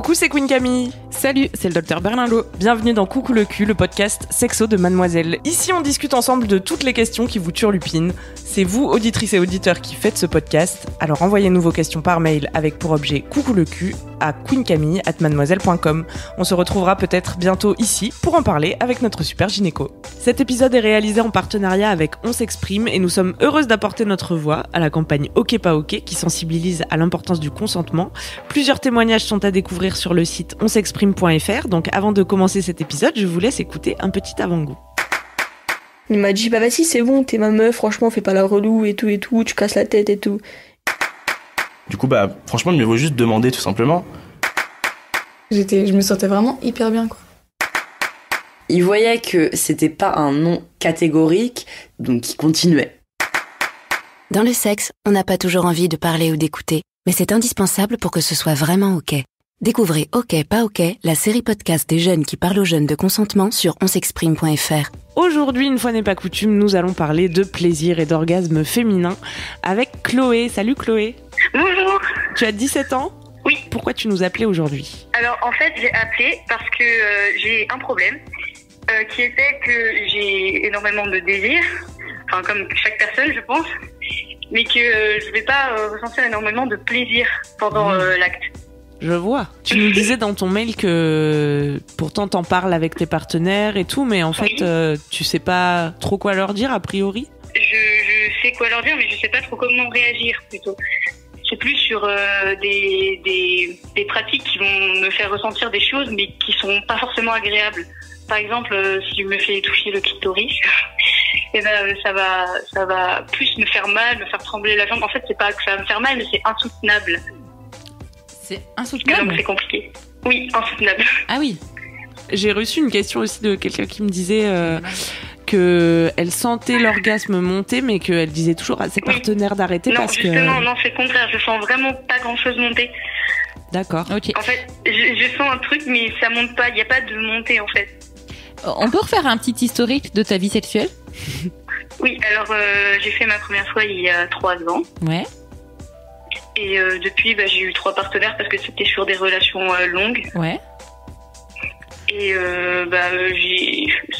Coucou, c'est Queen Camille. Salut, c'est le docteur Berlinlot. Bienvenue dans Coucou le cul, le podcast sexo de Mademoiselle. Ici, on discute ensemble de toutes les questions qui vous turlupinent. C'est vous, auditrices et auditeurs, qui faites ce podcast. Alors envoyez-nous vos questions par mail avec pour objet Coucou le cul à queencamille@mademoiselle.com. On se retrouvera peut-être bientôt ici pour en parler avec notre super gynéco. Cet épisode est réalisé en partenariat avec On s'exprime et nous sommes heureuses d'apporter notre voix à la campagne Ok pas ok qui sensibilise à l'importance du consentement. Plusieurs témoignages sont à découvrir sur le site onsexprime.fr. Donc avant de commencer cet épisode, je vous laisse écouter un petit avant-goût. Il m'a dit, bah vas-y, c'est bon, t'es ma meuf, franchement, fais pas la relou et tout, tu casses la tête et tout. Du coup, franchement, il me vaut juste demander tout simplement. Je me sentais vraiment hyper bien, quoi. Il voyait que c'était pas un non catégorique, donc il continuait. Dans le sexe, on n'a pas toujours envie de parler ou d'écouter, mais c'est indispensable pour que ce soit vraiment OK. Découvrez OK pas OK, la série podcast des jeunes qui parlent aux jeunes de consentement sur onsexprime.fr. Aujourd'hui, une fois n'est pas coutume, nous allons parler de plaisir et d'orgasme féminin avec Chloé. Salut Chloé. Bonjour. Tu as 17 ans ? Oui. Pourquoi tu nous appelais aujourd'hui ? Alors en fait, j'ai appelé parce que j'ai un problème qui était que j'ai énormément de désir, enfin comme chaque personne je pense, mais que je vais pas ressentir énormément de plaisir pendant l'acte. Je vois. Tu nous disais dans ton mail que pourtant t'en parles avec tes partenaires et tout, mais en fait tu sais pas trop quoi leur dire a priori ? Je sais quoi leur dire, mais je sais pas trop comment réagir plutôt. C'est plus sur des pratiques qui vont me faire ressentir des choses, mais qui sont pas forcément agréables. Par exemple, si je me fais toucher le clitoris, et ben ça va plus me faire mal, me faire trembler la jambe. En fait, c'est pas que ça va me faire mal, mais c'est insoutenable. C'est insoutenable. Donc c'est compliqué. Oui, insoutenable. Ah oui. J'ai reçu une question aussi de quelqu'un qui me disait qu'elle sentait l'orgasme monter, mais qu'elle disait toujours à ses partenaires d'arrêter parce que... Non, c'est le contraire. Je sens vraiment pas grand-chose monter. D'accord. Ok. En fait, je sens un truc, mais ça monte pas. Il n'y a pas de montée, en fait. On peut refaire un petit historique de ta vie sexuelle ? Oui, alors j'ai fait ma première fois il y a 3 ans. Ouais. Et depuis, j'ai eu 3 partenaires parce que c'était sur des relations longues. Ouais. Et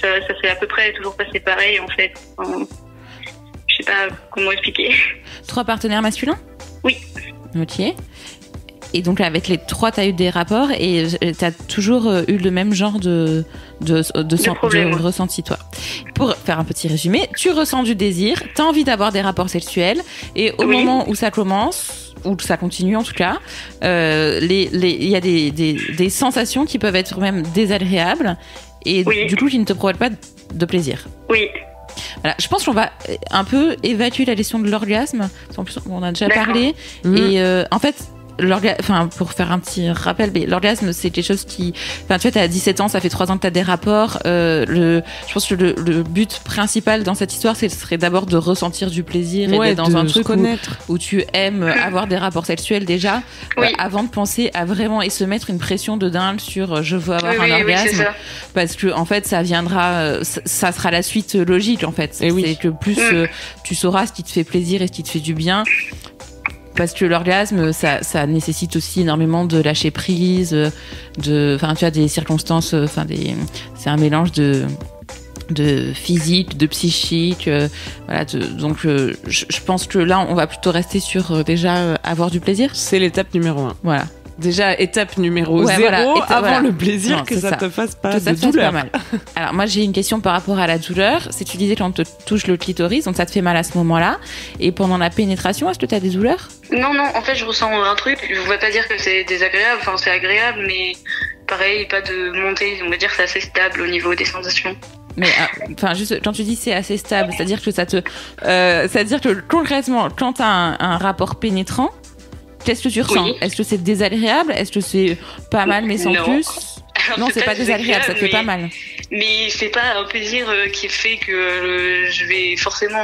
ça s'est à peu près toujours passé pareil, en fait. Enfin, je sais pas comment expliquer. 3 partenaires masculins ? Oui. Ok. Et donc avec les 3, t'as eu des rapports et t'as toujours eu le même genre de ressenti, toi. Pour faire un petit résumé, tu ressens du désir, t'as envie d'avoir des rapports sexuels et au moment où ça commence, ou ça continue en tout cas, il y a des sensations qui peuvent être même désagréables et du coup qui ne te provoquent pas de plaisir. Oui. Voilà, je pense qu'on va un peu évacuer la question de l'orgasme. En plus, on a déjà parlé. Et en fait, pour faire un petit rappel, mais l'orgasme, c'est quelque chose qui... Enfin, tu vois, t'as 17 ans, ça fait 3 ans que t'as des rapports. Je pense que le but principal dans cette histoire, ce serait d'abord de ressentir du plaisir et d'être dans un truc où tu aimes avoir des rapports sexuels déjà, avant de penser à vraiment et se mettre une pression de dingue sur je veux avoir un orgasme. Parce que, en fait, ça viendra... ça sera la suite logique, en fait. C'est que plus tu sauras ce qui te fait plaisir et ce qui te fait du bien... Parce que l'orgasme, ça nécessite aussi énormément de lâcher prise, enfin, tu as des circonstances, c'est un mélange de physique, de psychique, voilà. Donc, je pense que là, on va plutôt rester sur déjà avoir du plaisir. C'est l'étape numéro 1. Voilà. Déjà, étape numéro 0, avant le plaisir, que ça te fasse pas de douleur. Pas mal. Alors, moi, j'ai une question par rapport à la douleur. C'est tu disais quand on te touche le clitoris, donc ça te fait mal à ce moment-là. Et pendant la pénétration, est-ce que tu as des douleurs ? Non, en fait, je ressens un truc. Je ne vais pas dire que c'est désagréable, enfin, c'est agréable, mais pareil, pas de montée. On va dire que c'est assez stable au niveau des sensations. Mais enfin, juste quand tu dis c'est assez stable, c'est-à-dire que c'est-à-dire que concrètement, quand tu as un rapport pénétrant, qu'est-ce que tu ressens ? Est-ce que c'est désagréable ? Est-ce que c'est pas mal mais sans plus ? Alors, non, c'est pas désagréable, ça te fait pas mal. Mais c'est pas un plaisir qui fait que je vais forcément,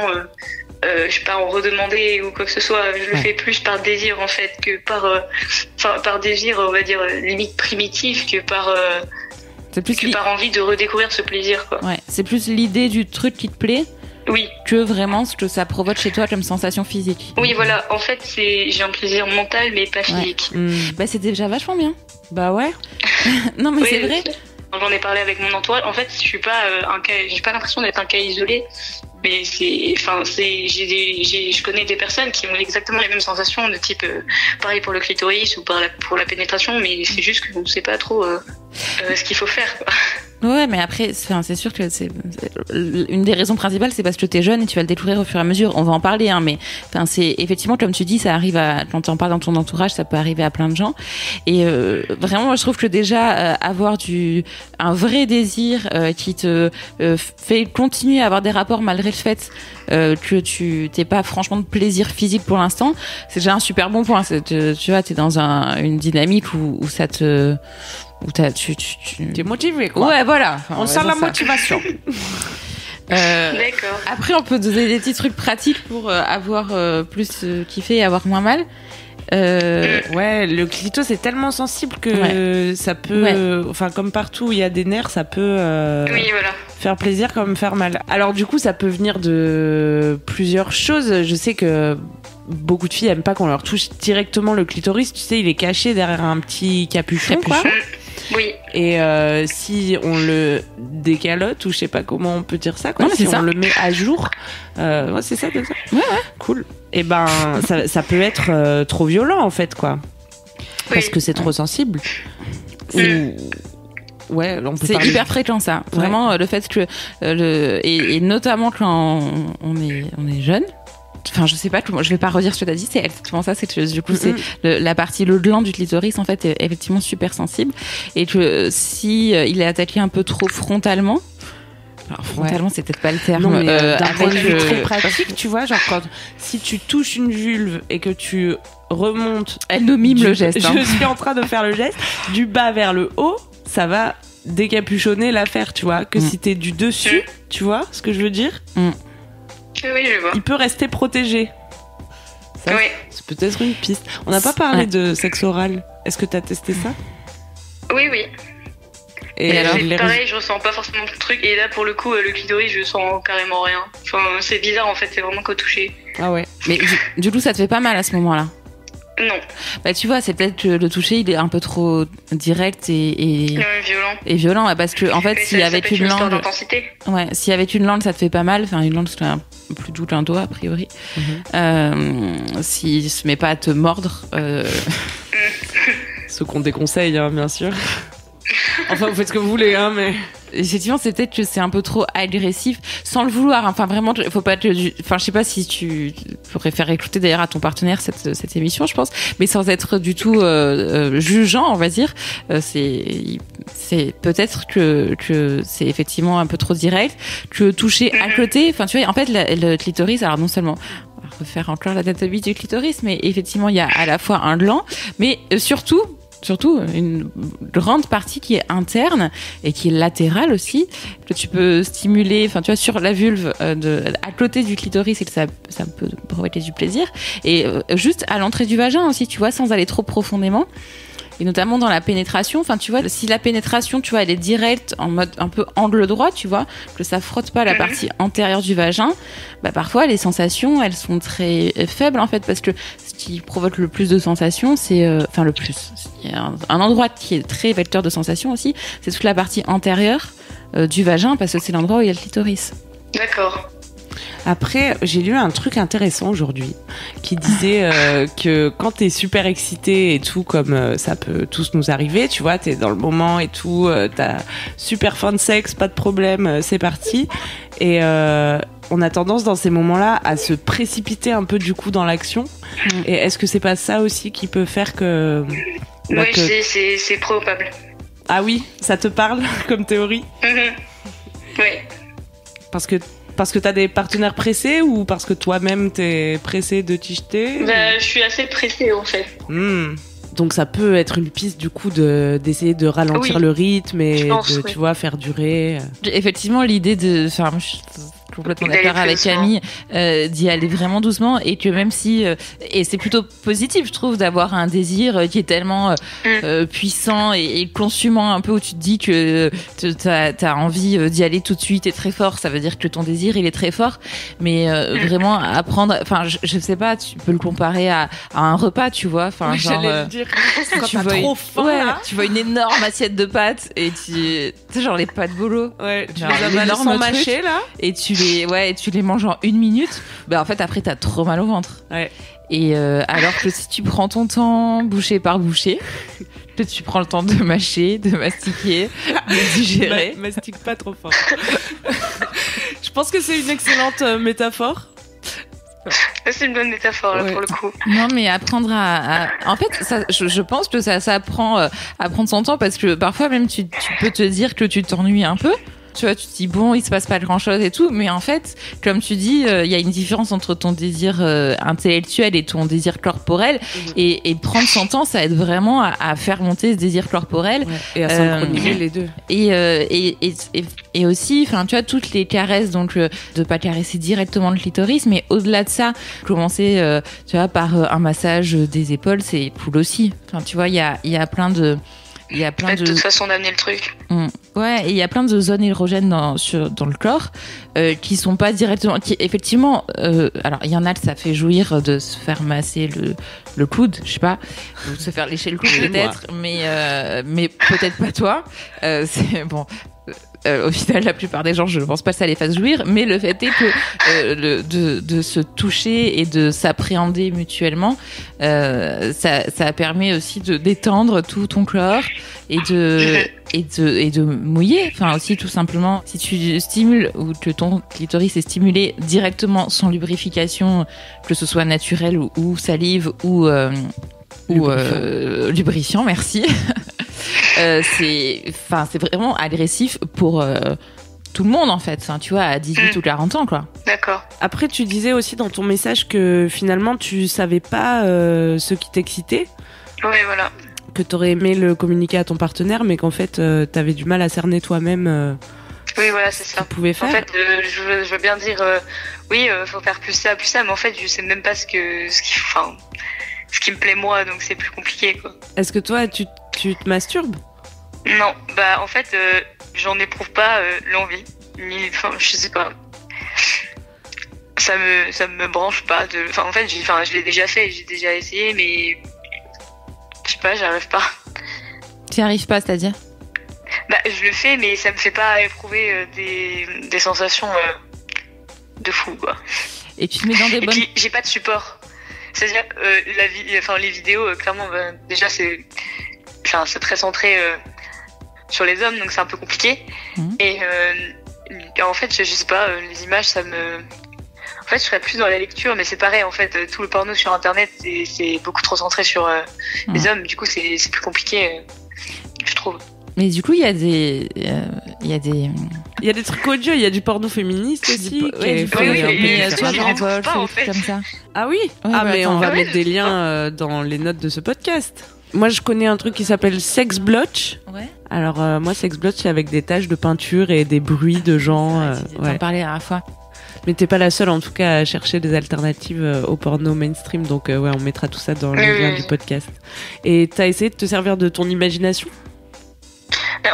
je sais pas, en redemander ou quoi que ce soit. Je le fais plus par désir en fait que par désir, on va dire limite primitif que par envie de redécouvrir ce plaisir, quoi. Ouais, c'est plus l'idée du truc qui te plaît Oui. que vraiment ce que ça provoque chez toi comme sensation physique. Oui, voilà. En fait, j'ai un plaisir mental, mais pas physique. Bah, c'est déjà vachement bien. Bah ouais. Non, mais Oui, c'est vrai. J'en ai parlé avec mon entourage. En fait, je suis pas j'ai pas l'impression d'être un cas isolé. Mais je connais des personnes qui ont exactement les mêmes sensations de type, pareil pour le clitoris ou pour la pénétration, mais c'est juste qu'on ne sait pas trop ce qu'il faut faire, quoi. Ouais, mais après, c'est sûr que c'est une des raisons principales, c'est parce que t'es jeune et tu vas le découvrir au fur et à mesure. On va en parler, hein, mais c'est effectivement, comme tu dis, ça arrive quand tu en parles dans ton entourage, ça peut arriver à plein de gens. Et vraiment, moi, je trouve que déjà avoir un vrai désir qui te fait continuer à avoir des rapports malgré le fait que tu t'es pas franchement de plaisir physique pour l'instant, c'est déjà un super bon point. Tu vois, t'es dans une dynamique où ça te T'es motivé, quoi. Ouais, voilà. Enfin, on sent la motivation. D'accord. Après, on peut donner des petits trucs pratiques pour avoir plus kiffé et avoir moins mal. Ouais, le clito c'est tellement sensible que ça peut, enfin comme partout où il y a des nerfs, ça peut Oui, voilà. faire plaisir comme faire mal. Alors du coup, ça peut venir de plusieurs choses. Je sais que beaucoup de filles aiment pas qu'on leur touche directement le clitoris. Tu sais, il est caché derrière un petit capuchon. quoi. Oui. Et si on le décalote, ou je sais pas comment on peut dire ça, quoi. Non, Si c'est on ça. le met à jour, ouais, c'est ça, comme ça. Ouais. Cool. Et ben, ça peut être trop violent en fait, quoi. Parce Oui. que c'est trop sensible. Ou... Ouais, on peut C'est parler... hyper fréquent, ça. Vraiment, le fait que et notamment quand on est jeune. Enfin, je sais pas, je vais pas redire ce que t'as dit, c'est exactement ça, c'est que du coup, c'est la partie, le gland du clitoris, en fait, est effectivement super sensible. Et que si il est attaqué un peu trop frontalement, alors frontalement, c'est peut-être pas le terme, Non, mais d'un point de avec vue très pratique, tu vois, genre si tu touches une vulve et que tu remontes... Elle nous mime le geste. Hein. Je suis en train de faire le geste, du bas vers le haut, ça va décapuchonner l'affaire, tu vois, que si t'es du dessus, tu vois ce que je veux dire Oui, je vois. il peut rester protégé. Ça, Oui. c'est peut-être une piste. On n'a pas parlé de sexe oral. Est-ce que t'as testé ça? Oui, oui. Et alors, C'est pareil, je ressens pas forcément le truc. Et là, pour le coup, le clitoris, je sens carrément rien. Enfin, c'est bizarre en fait, c'est vraiment qu'au toucher. Ah ouais. Mais du coup, ça te fait pas mal à ce moment-là? Non. Bah, tu vois, c'est peut-être que le toucher, il est un peu trop direct et Violent. et violent, ouais, parce que en fait, Mais si avec une histoire langue, d'intensité. ouais, si avec une langue ça te fait pas mal, enfin une langue c'est un peu plus doux qu'un doigt a priori. S'il se met pas à te mordre, Ce qu'on déconseille, hein, bien sûr. Enfin, vous faites ce que vous voulez, hein, mais... effectivement, c'est peut-être que c'est un peu trop agressif, sans le vouloir. Enfin, vraiment, faut pas enfin, je sais pas si tu pourrais faire écouter d'ailleurs à ton partenaire cette émission, je pense, mais sans être du tout jugeant, on va dire. C'est peut-être que c'est effectivement un peu trop direct, que toucher à côté. Enfin, tu vois, en fait, le clitoris, alors non seulement on va refaire encore l'anatomie du clitoris, mais effectivement, il y a à la fois un gland, mais surtout une grande partie qui est interne et qui est latérale aussi, que tu peux stimuler, enfin tu vois, sur la vulve à côté du clitoris, et que ça peut provoquer du plaisir, et juste à l'entrée du vagin aussi, tu vois, sans aller trop profondément. Et notamment dans la pénétration, enfin tu vois, si la pénétration, tu vois, elle est directe en mode un peu angle droit, tu vois, que ça frotte pas la partie antérieure du vagin, bah parfois les sensations, elles sont très faibles en fait, parce que ce qui provoque le plus de sensations, c'est enfin le plus, il y a un endroit qui est très vecteur de sensations aussi, c'est toute la partie antérieure du vagin, parce que c'est l'endroit où il y a le clitoris. D'accord. Après, j'ai lu un truc intéressant aujourd'hui qui disait que quand t'es super excité et tout, comme ça peut tous nous arriver, tu vois, t'es dans le moment et tout, t'as super faim de sexe, pas de problème, c'est parti. Et on a tendance dans ces moments-là à se précipiter un peu du coup dans l'action. Et est-ce que c'est pas ça aussi qui peut faire que... Oui, c'est probable. Ah oui, ça te parle comme théorie? Oui. Parce que t'as des partenaires pressés ou parce que toi-même t'es pressé de t'y jeter? Je suis assez pressée en fait. Donc ça peut être une piste du coup d'essayer de ralentir le rythme et pense, de, tu vois, faire durer. Effectivement, l'idée de, enfin, complètement d'accord avec Camille, d'y aller vraiment doucement, et que même si et c'est plutôt positif, je trouve, d'avoir un désir qui est tellement puissant et consumant un peu, où tu te dis que t'as envie d'y aller tout de suite et très fort. Ça veut dire que ton désir il est très fort, mais vraiment apprendre, enfin je sais pas, tu peux le comparer à un repas, tu vois, enfin genre j'allais le dire, quand tu t'as vois trop faim, tu vois une énorme assiette de pâtes, et tu sais, genre les pâtes bolo, tu les avales sans mâcher là, et tu les manges en 1 minute. En fait après t'as trop mal au ventre. Et alors que si tu prends ton temps bouchée par bouchée, que tu prends le temps de mâcher, de mastiquer, de digérer. Mastique pas trop fort. Je pense que c'est une excellente métaphore. C'est une bonne métaphore là, pour le coup. Non, mais apprendre en fait, ça, je pense que ça apprend à prendre son temps, parce que parfois même tu peux te dire que tu t'ennuies un peu. Tu vois, tu te dis bon, il se passe pas grand chose et tout, mais en fait, comme tu dis, il y a une différence entre ton désir intellectuel et ton désir corporel, et prendre son temps, ça aide vraiment à faire monter ce désir corporel, et à synchroniser les deux. Et aussi, enfin, tu vois, toutes les caresses, donc de pas caresser directement le clitoris, mais au-delà de ça, commencer, tu vois, par un massage des épaules, c'est cool aussi. Enfin, tu vois, il y a plein de de toute façon d'amener le truc. Ouais, et il y a plein de zones érogènes dans le corps qui sont pas directement, qui effectivement, alors il y en a que ça fait jouir de se faire masser le coude, je sais pas, ou de se faire lécher le coude peut-être, mais peut-être pas toi. C'est bon. Au final, la plupart des gens, je ne pense pas que ça les fasse jouir, mais le fait est que de se toucher et de s'appréhender mutuellement, ça permet aussi de détendre tout ton corps et de mouiller. Enfin, aussi, tout simplement, si tu stimules, ou que ton clitoris est stimulé directement sans lubrification, que ce soit naturel ou salive ou lubrifiant, merci. C'est vraiment agressif pour tout le monde en fait, enfin, tu vois, à 18 ou 40 ans quoi. D'accord. Après tu disais aussi dans ton message que finalement tu savais pas ce qui t'excitait. Oui, voilà. Que t'aurais aimé le communiquer à ton partenaire, mais qu'en fait t'avais du mal à cerner toi-même oui, voilà, c'est ça. Tu pouvais faire. En fait, je veux bien dire oui, faut faire plus ça, mais en fait je sais même pas ce qui me plaît moi, donc c'est plus compliqué quoi. Est-ce que toi tu te masturbes? Non, en fait, j'en éprouve pas l'envie. Enfin, je sais pas. Ça me branche pas. En fait, je l'ai déjà fait, j'ai déjà essayé, mais je sais pas, j'arrive pas. Tu n'y arrives pas, c'est-à-dire? Je le fais, mais ça me fait pas éprouver des sensations de fou, quoi. Et tu te mets dans des bonnes... Et puis, j'ai pas de support. C'est-à-dire, les vidéos, clairement, déjà, c'est très centré sur les hommes, donc c'est un peu compliqué. Et en fait, je sais pas, les images, ça me... En fait, je serais plus dans la lecture, mais c'est pareil, en fait, tout le porno sur Internet, c'est beaucoup trop centré sur les hommes, du coup, c'est plus compliqué, je trouve. Mais du coup, il y a des trucs audio, il y a du porno féministe aussi. Comme ça. Ah oui. Mais on va mettre des liens dans les notes de ce podcast. Moi, je connais un truc qui s'appelle Sex Blotch. Ouais. Alors moi, Sex Blotch, c'est avec des taches de peinture et des bruits de gens. On en parlait à la fois. Mais t'es pas la seule, en tout cas, à chercher des alternatives au porno mainstream. Donc on mettra tout ça dans les liens du podcast. Et t'as essayé de te servir de ton imagination?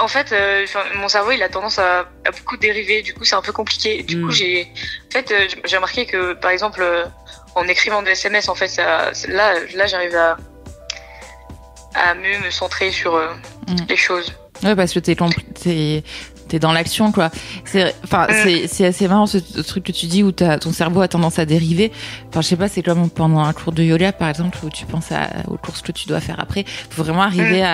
En fait, mon cerveau, il a tendance à beaucoup dériver. Du coup, c'est un peu compliqué. Du coup, j'ai remarqué que, par exemple, en écrivant des SMS, en fait, là, j'arrive à mieux me centrer sur les choses. Ouais, parce que t'es dans l'action, quoi. C'est assez marrant ce truc que tu dis où ton cerveau a tendance à dériver. Enfin, je sais pas, c'est comme pendant un cours de yoga, par exemple, où tu penses aux courses que tu dois faire après. Faut vraiment arriver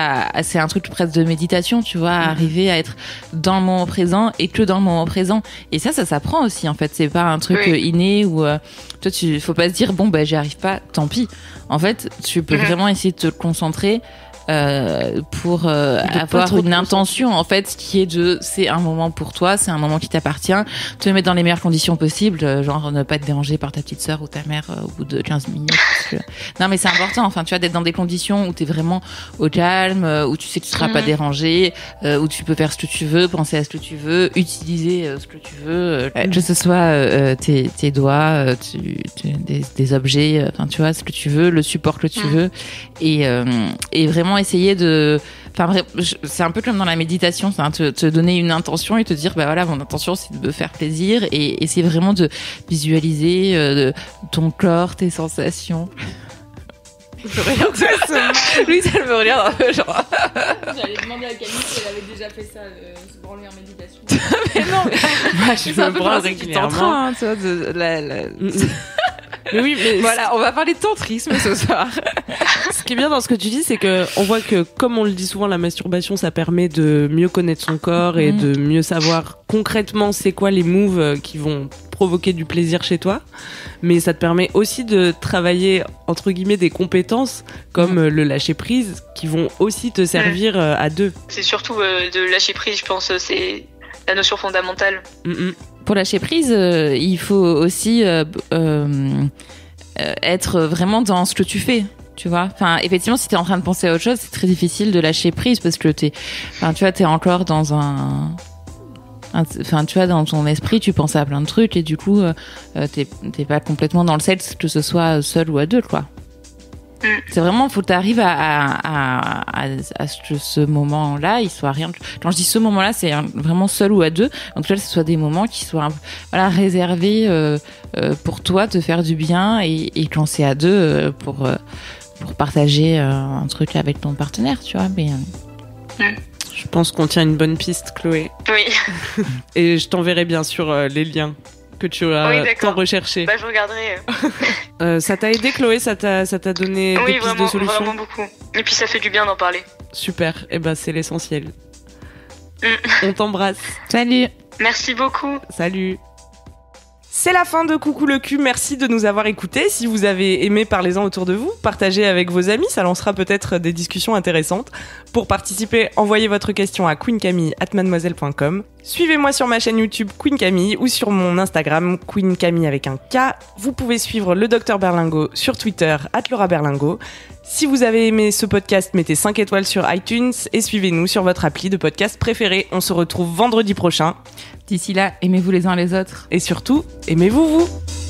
c'est un truc presque de méditation, tu vois, arriver à être dans le moment présent et que dans le moment présent. Et ça s'apprend aussi, en fait. C'est pas un truc inné où, faut pas se dire, bon, j'y arrive pas, tant pis. En fait, tu peux vraiment essayer de te concentrer, pour avoir une intention en fait qui est c'est un moment pour toi, c'est un moment qui t'appartient, te mettre dans les meilleures conditions possibles, genre ne pas être dérangé par ta petite sœur ou ta mère au bout de 15 minutes. Non mais c'est important, enfin tu vois, d'être dans des conditions où t'es vraiment au calme, où tu sais que tu seras pas dérangé, où tu peux faire ce que tu veux, penser à ce que tu veux, utiliser ce que tu veux, que ce soit tes doigts, des objets, enfin tu vois, ce que tu veux, le support que tu veux, et vraiment essayer de... Enfin, c'est un peu comme dans la méditation, c'est te donner une intention et te dire, bah voilà, mon intention, c'est de me faire plaisir, et essayer vraiment de visualiser ton corps, tes sensations. Louise, elle me regarde un peu genre. J'allais demander à Camille si elle avait déjà fait ça, se branler en méditation. Mais non, mais je me branle régulièrement. Tu vois, Mais oui, mais voilà, on va parler de tantrisme ce soir. Ce qui est bien dans ce que tu dis, c'est que on voit que, comme on le dit souvent, la masturbation, ça permet de mieux connaître son corps et de mieux savoir concrètement c'est quoi les moves qui vont provoquer du plaisir chez toi. Mais ça te permet aussi de travailler, entre guillemets, des compétences comme le lâcher prise qui vont aussi te servir à deux. C'est surtout de lâcher prise, je pense, c'est la notion fondamentale. Pour lâcher prise, il faut aussi être vraiment dans ce que tu fais. Tu vois, enfin, effectivement, si t'es en train de penser à autre chose, c'est très difficile de lâcher prise parce que tu vois, t'es encore dans enfin, tu vois, dans ton esprit, tu penses à plein de trucs et du coup, t'es pas complètement dans le sexe, que ce soit seul ou à deux, quoi. C'est vraiment, faut que t'arrives à ce que ce moment-là, il soit rien. Quand je dis ce moment-là, c'est vraiment seul ou à deux. Donc là, ce soit des moments qui soient, voilà, réservés pour toi, te faire du bien, et quand c'est à deux, pour partager un truc avec ton partenaire, tu vois. Mais je pense qu'on tient une bonne piste, Chloé. Oui. Et je t'enverrai bien sûr les liens que tu as tant recherché. Bah, je regarderai. Ça t'a aidé, Chloé? Ça t'a donné des pistes de solutions? Oui, vraiment beaucoup. Et puis ça fait du bien d'en parler. Super, et ben c'est l'essentiel. On t'embrasse. Salut. Merci beaucoup. Salut. C'est la fin de Coucou le cul, merci de nous avoir écoutés. Si vous avez aimé, parlez-en autour de vous, partagez avec vos amis, ça lancera peut-être des discussions intéressantes. Pour participer, envoyez votre question à queencamille@mademoiselle.com. Suivez-moi sur ma chaîne YouTube Queen Camille ou sur mon Instagram Queen Camille avec un K. Vous pouvez suivre le Dr Berlingo sur Twitter @LauraBerlingo. Si vous avez aimé ce podcast, mettez 5 étoiles sur iTunes et suivez-nous sur votre appli de podcast préféré. On se retrouve vendredi prochain. D'ici là, aimez-vous les uns les autres. Et surtout, aimez-vous vous.